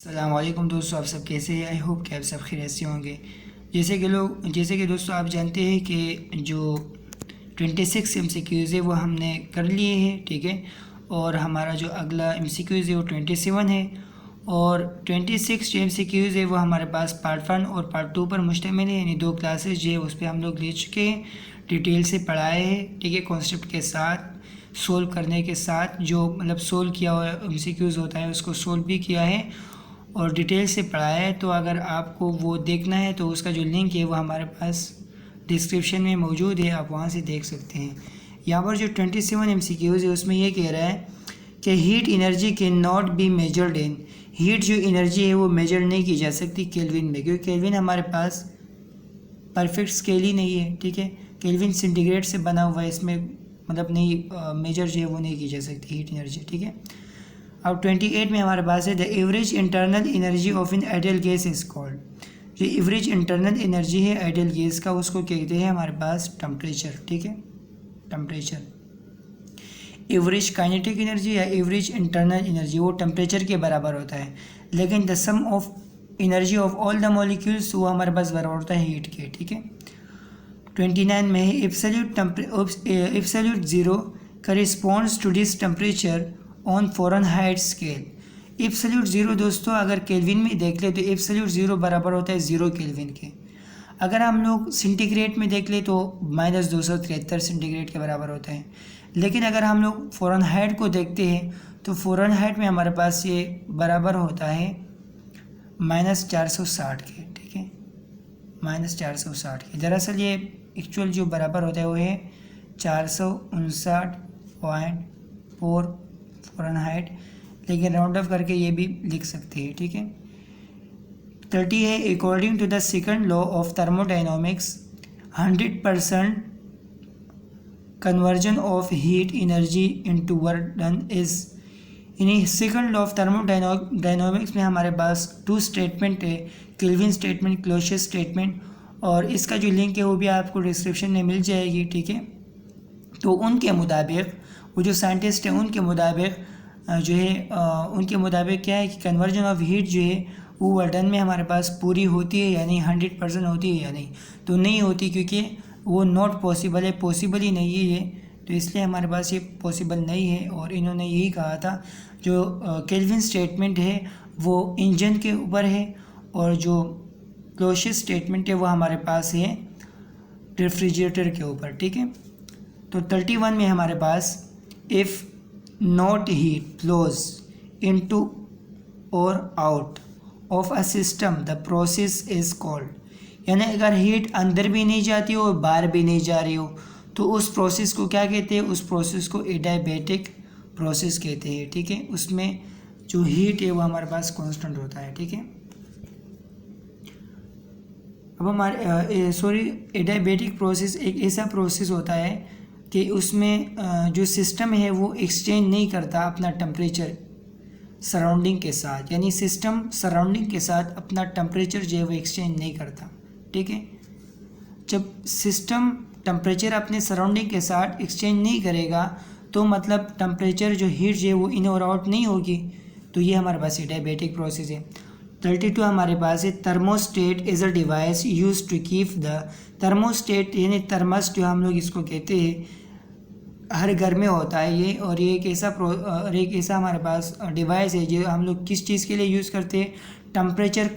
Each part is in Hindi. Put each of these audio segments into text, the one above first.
अस्सलाम वालेकुम दोस्तों, आप सब कैसे हैं? आई होप कि आप सब खैरियत से होंगे। जैसे कि दोस्तों आप जानते हैं कि जो 26 MCQs है वो हमने कर लिए हैं, ठीक है। और हमारा जो अगला MCQs है वो 27 है। और 26 जो MCQs है वो हमारे पास पार्ट 1 और पार्ट 2 पर मुश्तमिल है, यानी 2 क्लासेज जो है उस पर हम लोग ले चुके हैं, डिटेल से पढ़ाए हैं, ठीक है। कॉन्सेप्ट के साथ सोल्व करने के साथ जो मतलब सोल्व किया हुआ MCQs होता है उसको सोल्व भी किया है और डिटेल से पढ़ाया है। तो अगर आपको वो देखना है तो उसका जो लिंक है वो हमारे पास डिस्क्रिप्शन में मौजूद है, आप वहाँ से देख सकते हैं। यहाँ पर जो 27 MCQs है उसमें ये कह रहा है कि heat energy can not be measured in, heat जो एनर्जी है वो मेजर नहीं की जा सकती केल्विन में, क्योंकि केल्विन हमारे पास परफेक्ट स्केल ही नहीं है, ठीक है। केल्विन सेंटीग्रेड से बना हुआ है, इसमें मतलब नहीं मेजर जो है वो नहीं की जा सकती हीट एनर्जी, ठीक है। अब 28 में हमारे पास है the average internal energy of an ideal gas is called, जो एवरेज इंटरनल एनर्जी है आइडियल गैस का उसको कहते हैं हमारे पास टेम्परेचर, ठीक है। टेम्परेचर एवरेज काइनेटिक एनर्जी या एवरेज इंटरनल एनर्जी वो टेम्परेचर के बराबर होता है, लेकिन the sum of energy of all the molecules वो हमारे पास बराबर होता है हीट के, ठीक है। 29 में है absolute zero corresponds to this temperature on Fahrenheit scale. Absolute zero दोस्तों अगर केल्विन में देख ले तो एब्सोल्यूट ज़ीरो बराबर होता है 0 केल्विन के। अगर हम लोग सेंटीग्रेड में देख ले तो -273 सेंटीग्रेड के बराबर होता है। लेकिन अगर हम लोग फ़ारेनहाइट को देखते हैं तो फ़ारेनहाइट में हमारे पास ये बराबर होता है -460 के, ठीक है, -460 के। दरअसल ये एक्चुअल जो बराबर होता है वो है 459.4 फ़ारेनहाइट, लेकिन राउंड ऑफ करके ये भी लिख सकते हैं, ठीक है। 30 है according to the second law of thermodynamics 100% conversion of heat energy into work done is, यानी सेकंड लॉ ऑफ थर्मोडायनामिक्स में हमारे पास 2 स्टेटमेंट है, केल्विन स्टेटमेंट, क्लोसियस स्टेटमेंट, और इसका जो लिंक है वो भी आपको डिस्क्रिप्शन में मिल जाएगी, ठीक है। तो उनके मुताबिक वो जो साइंटिस्ट हैं उनके मुताबिक जो है उनके मुताबिक क्या है कि कन्वर्जन ऑफ हीट जो है वो वर्डन में हमारे पास पूरी होती है, यानी 100% होती है या नहीं, तो नहीं होती, क्योंकि वो नॉट पॉसिबल है, पॉसिबल ही नहीं है ये, तो इसलिए हमारे पास ये पॉसिबल नहीं है। और इन्होंने यही कहा था जो केल्विन स्टेटमेंट है वो इंजन के ऊपर है और जो क्लोसियस स्टेटमेंट है वो हमारे पास है रेफ्रिजरेटर के ऊपर, ठीक है। तो 31 में हमारे पास if not heat flows into और out of a system the process is called, यानी अगर हीट अंदर भी नहीं जाती हो और बाहर भी नहीं जा रही हो तो उस प्रोसेस को क्या कहते हैं? उस प्रोसेस को एडियाबैटिक प्रोसेस कहते हैं, ठीक है। उसमें जो हीट है वो हमारे पास कांस्टेंट होता है, ठीक है। अब हमारे एडियाबैटिक प्रोसेस एक ऐसा प्रोसेस होता है कि उसमें जो सिस्टम है वो एक्सचेंज नहीं करता अपना टेम्परेचर सराउंडिंग के साथ, यानी सिस्टम सराउंडिंग के साथ अपना टेम्परेचर जो है वो एक्सचेंज नहीं करता, ठीक है। जब सिस्टम टेम्परेचर अपने सराउंडिंग के साथ एक्सचेंज नहीं करेगा तो मतलब टेम्परेचर जो हीट जो है वो इन और आउट नहीं होगी, तो ये हमारे पास एडियाबैटिक प्रोसेस है। 32 हमारे पास है thermostat is a device use to keep the, thermostat यानी थर्मस जो हम लोग इसको कहते हैं, हर घर में होता है ये, और ये एक ऐसा हमारे पास डिवाइस है जो हम लोग किस चीज़ के लिए यूज़ करते हैं? टेम्परेचर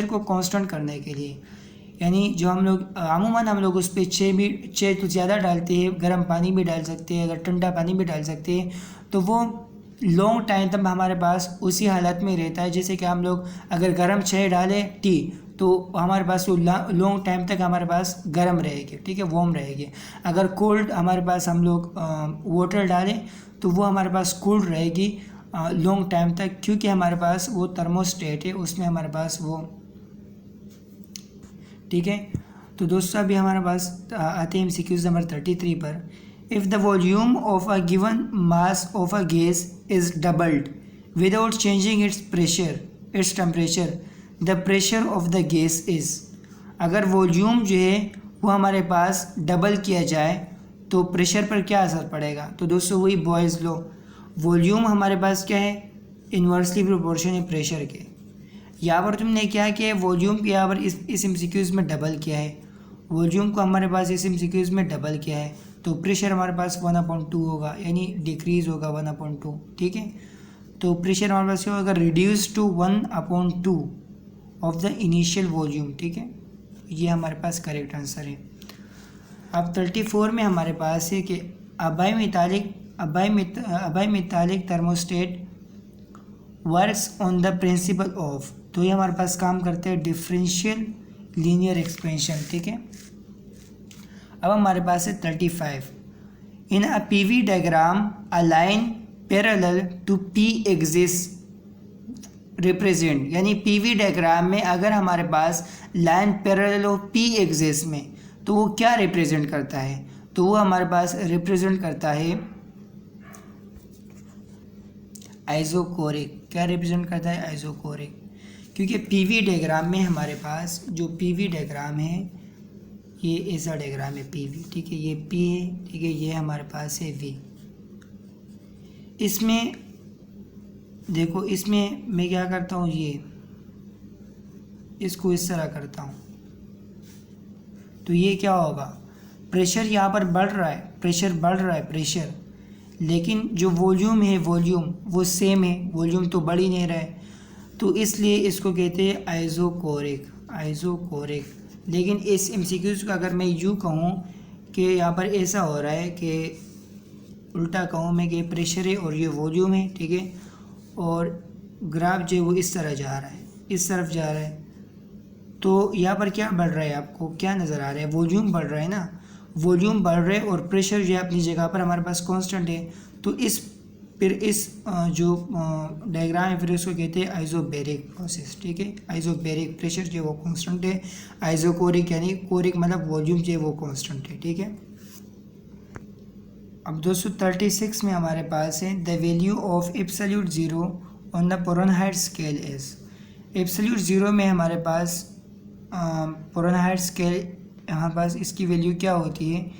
को कांस्टेंट करने के लिए, यानी जो हम लोग अमूमन हम लोग उस पर 6 तो ज़्यादा डालते हैं, गर्म पानी भी डाल सकते हैं, अगर ठंडा पानी भी डाल सकते हैं, तो वो लॉन्ग टाइम तक हमारे पास उसी हालत में रहता है। जैसे कि हम लोग अगर गर्म चाय डालें टी तो हमारे पास वो लॉन्ग टाइम तक हमारे पास गर्म रहेगी, ठीक है, वार्म रहेगी। अगर कोल्ड हमारे पास हम लोग वाटर डालें तो वो हमारे पास कोल्ड रहेगी लॉन्ग टाइम तक, क्योंकि हमारे पास वो थर्मोस्टेट है, उसमें हमारे पास वो, ठीक है। तो दोस्तों अभी हमारे पास आते हैं MCQs नंबर 33 पर। If the volume of a given mass of a gas is doubled without changing its temperature the pressure of the gas is, अगर वॉल्यूम जो है वो हमारे पास डबल किया जाए तो प्रेशर पर क्या असर पड़ेगा? तो दोस्तों वही बॉयज़ लॉ, वॉल्यूम हमारे पास क्या है? इन्वर्सली प्रोपोर्शन है प्रेशर के, यहाँ पर तुमने क्या किया है, वॉल्यूम को यहाँ पर इस एमसीक्यूज़ में डबल किया है, वॉल्यूम को हमारे पास इस एमसीक्यूज़ में डबल किया है, तो प्रेशर हमारे पास 1/2 होगा, यानी डिक्रीज़ होगा 1/2, ठीक है। तो प्रेशर हमारे पास क्या होगा, reduce to 1/2 of the initial volume, ठीक है। ये हमारे पास करेक्ट आंसर है। अब 34 में हमारे पास है कि bimetallic thermostat works on the principle of, तो ये हमारे पास काम करते हैं डिफरेंशियल लीनियर एक्सपेंशन, ठीक है। अब हमारे पास है 35, in a P V diagram a line parallel to P axis represent, यानी पीवी डायग्राम में अगर हमारे पास लाइन पैरेलल हो पी एक्सिस में तो वो क्या रिप्रेजेंट करता है, तो वो हमारे पास रिप्रेजेंट करता है आइसोकोरिक। क्या रिप्रेजेंट करता है, आइसोकोरिक, क्योंकि पीवी डायग्राम में हमारे पास जो पीवी डायग्राम है ये ऐसा डायग्राम है पीवी, ठीक है, ये पी है, ठीक है, ये हमारे पास है वी। इसमें देखो, इसमें मैं क्या करता हूँ, ये इसको इस तरह करता हूँ, तो ये क्या होगा, प्रेशर यहाँ पर बढ़ रहा है, प्रेशर बढ़ रहा है प्रेशर, लेकिन जो वॉल्यूम है वॉल्यूम वो सेम है, वॉल्यूम तो बढ़ ही नहीं रहा है, तो इसलिए इसको कहते हैं आइसोकोरिक, आइसोकोरिक। लेकिन इस एमसीक्यूज़ का अगर मैं यूँ कहूँ कि यहाँ पर ऐसा हो रहा है कि उल्टा कहूँ मैं कि प्रेशर है और ये वॉल्यूम है, ठीक है, और ग्राफ जो है वो इस तरह जा रहा है, इस तरफ जा रहा है, तो यहाँ पर क्या बढ़ रहा है, आपको क्या नज़र आ रहा है, वॉल्यूम बढ़ रहा है ना, वॉल्यूम बढ़ रहा है और प्रेशर जो है अपनी जगह पर हमारे पास कांस्टेंट है। तो फिर इस जो डायग्राम है फिर उसको कहते हैं आइसोबैरिक प्रोसेस, ठीक है। आइसोबैरिक, प्रेशर जो है वो कांस्टेंट है, आइसोकोरिक यानी कोरिक मतलब वॉल्यूम जो है वो कांस्टेंट है, ठीक है। अब 236 में हमारे पास है the value of absolute zero on the Fahrenheit scale is. Absolute zero में हमारे पास फ़ारेनहाइट स्केल, यहाँ पास इसकी वैल्यू क्या होती है,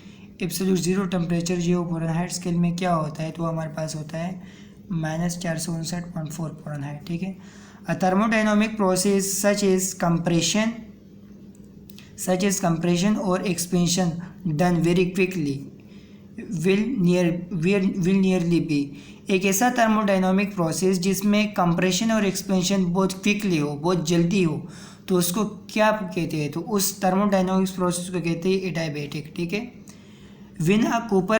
एब्सोल्यूट ज़ीरो टेम्परेचर जो फ़ारेनहाइट स्केल में क्या होता है, तो हमारे पास होता है -459.4 फ़ारेनहाइट, ठीक है। A thermodynamic process such as compression और expansion done very quickly will nearly be, एक ऐसा थर्मोडायनामिक प्रोसेस जिसमें कंप्रेशन और एक्सपेंशन बहुत क्विकली हो, बहुत जल्दी हो, तो उसको क्या कहते हैं, तो उस थर्मोडायनामिक्स प्रोसेस को कहते हैं एडियाबैटिक, ठीक है। Win a Cooper